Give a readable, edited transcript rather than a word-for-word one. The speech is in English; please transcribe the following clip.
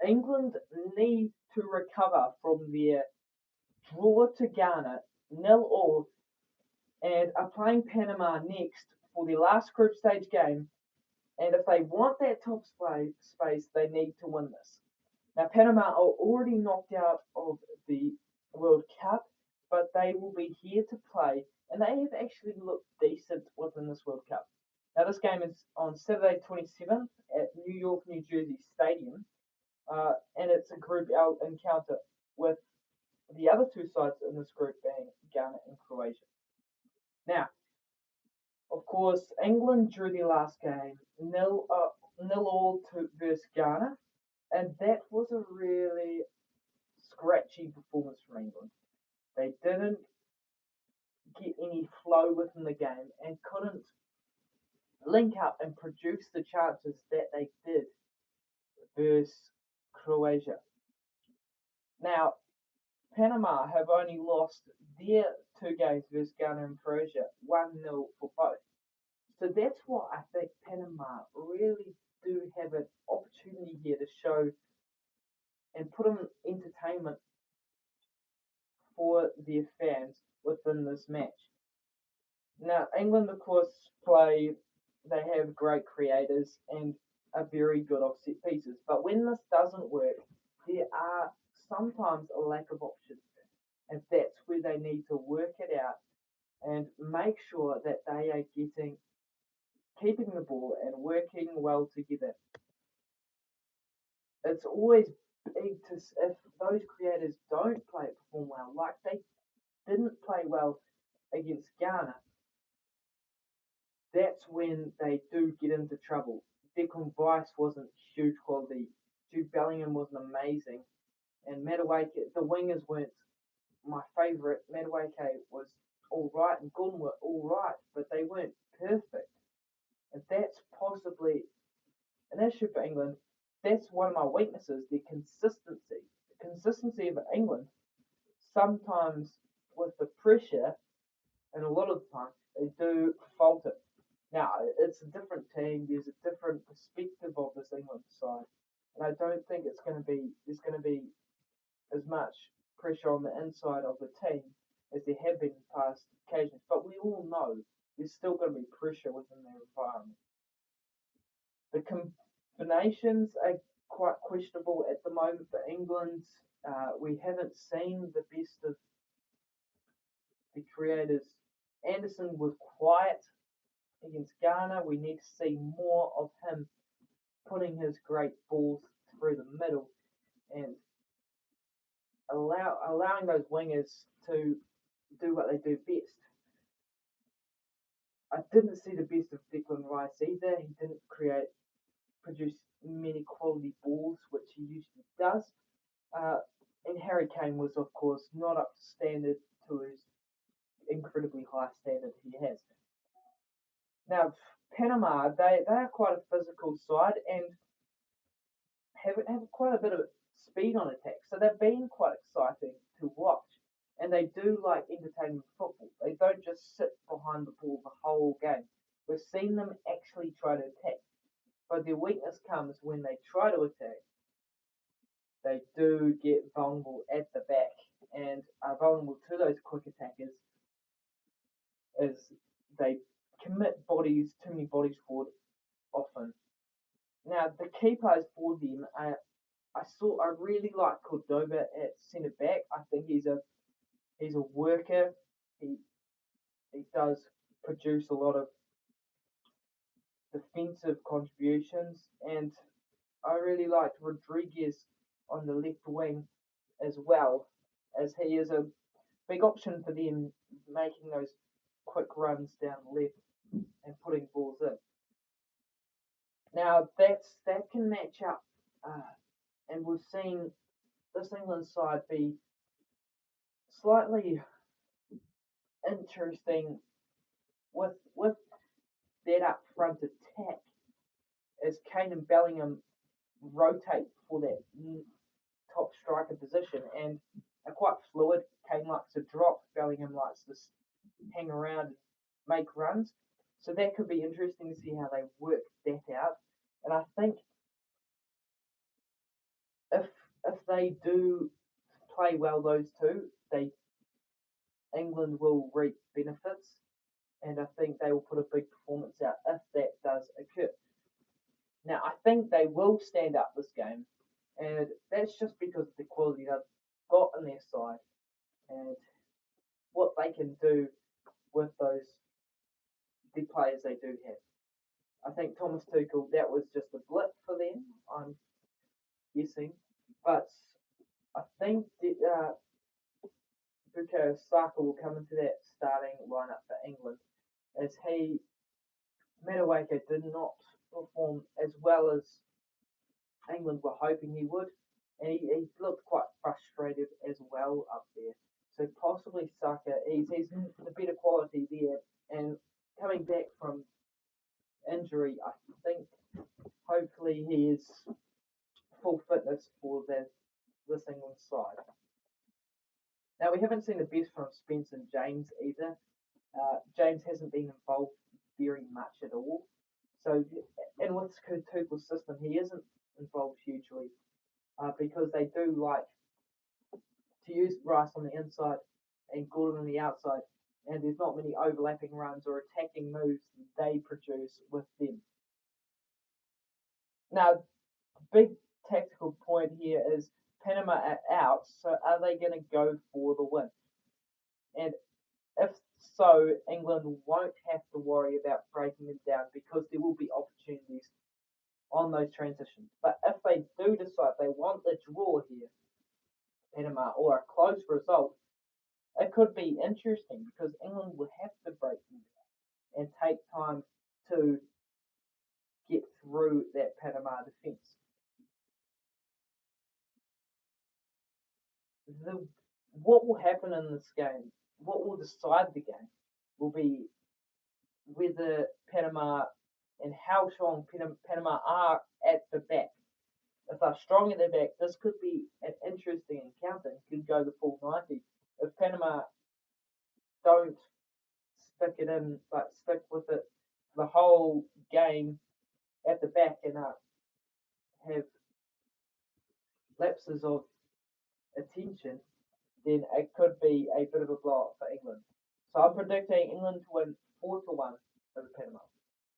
England need to recover from their draw to Ghana, 0-0, and are playing Panama next for their last group stage game. And if they want that top space, they need to win this. Now, Panama are already knocked out of the World Cup, but they will be here to play, and they have actually looked decent within this World Cup. Now, this game is on Saturday 27th at New York, New Jersey Stadium, and it's a Group L encounter with the other two sides in this group being Ghana and Croatia. Now, of course, England drew their last game nil all to versus Ghana, and that was a really scratchy performance from England. They didn't get any flow within the game and couldn't link up and produce the chances that they did versus Croatia. Now, Panama have only lost their two games versus Ghana and Croatia 1-0 for both. So that's why I think Panama really do have an opportunity here to show and put on entertainment for their fans within this match. Now, England, of course, they have great creators and are very good off set pieces. But when this doesn't work, there are sometimes a lack of options. And that's where they need to work it out and make sure that they are keeping the ball and working well together. It's always big to if those creators don't perform well, like they didn't play well against Ghana. That's when they do get into trouble. Declan Rice wasn't huge quality. Jude Bellingham wasn't amazing, and Madueke, the wingers weren't my favourite. Madueke was all right, and Gordon were all right, but they weren't perfect. And that's possibly an issue for England. That's one of my weaknesses, their consistency. The consistency of England, sometimes with the pressure, and a lot of the time, they do falter. Now, it's a different team. There's a different perspective of this England side. And I don't think there's going to be as much pressure on the inside of the team as there have been in past occasions. But we all know there's still going to be pressure within their environment. The combinations are quite questionable at the moment for England. We haven't seen the best of the creators. Anderson was quiet against Ghana. We need to see more of him putting his great balls through the middle and allowing those wingers to do what they do best. I didn't see the best of Declan Rice either. He didn't produce many quality balls, which he usually does. And Harry Kane was, of course, not up to standard to his incredibly high standard he has. Now, Panama, they are quite a physical side and have quite a bit of speed on attack. So they've been quite exciting to watch. And they do like entertainment football. They don't just sit behind the ball the whole game. We've seen them actually try to attack. But their weakness comes when they try to attack. They do get vulnerable at the back and are vulnerable to those quick attackers as they commit too many bodies forward often. Now, the key players for them are I really like Cordoba at centre back. I think he's a worker. He does produce a lot of defensive contributions, and I really liked Rodriguez on the left wing as well, as he is a big option for them making those quick runs down left and putting balls in. Now that can match up, and we've seen this England side be slightly interesting with that up front attack as Kane and Bellingham rotate for that top striker position and are quite fluid. Kane likes to drop, Bellingham likes to hang around and make runs. So that could be interesting to see how they work that out. And I think if they do play well, those two, they England will reap benefits, and I think they will put a big performance out if that does occur. Now, I think they will stand up this game, and that's just because of the quality they've got on their side and what they can do with the players they do have. I think Thomas Tuchel, that was just a blip for them, I'm guessing, but I think that, Bukayo Saka will come into that starting lineup for England as Madueke did not perform as well as England were hoping he would, and he looked quite frustrated as well up there. So possibly Saka, he's the better quality there, and coming back from injury, I think hopefully he is full fitness for this England side. Now we haven't seen the best from Spence and James either. James hasn't been involved very much at all. So, and with Tuchel's system, he isn't involved hugely because they do like to use Rice on the inside and Gordon on the outside, and there's not many overlapping runs or attacking moves they produce with them. Now, big tactical point here is Panama are out, so are they going to go for the win? And if so, England won't have to worry about breaking them down because there will be opportunities on those transitions. But if they do decide they want the draw here, Panama, or a close result, it could be interesting because England would have to break them down and take time to get through that Panama defence. What will happen in this game, what will decide the game, will be whether Panama and how strong Panama are at the back. If they're strong at the back, this could be an interesting encounter. It could go the full 90. If Panama don't stick it in, but stick with it the whole game at the back and have lapses of attention, then it could be a bit of a blow up for England. So I'm predicting England to win 4-1 over Panama.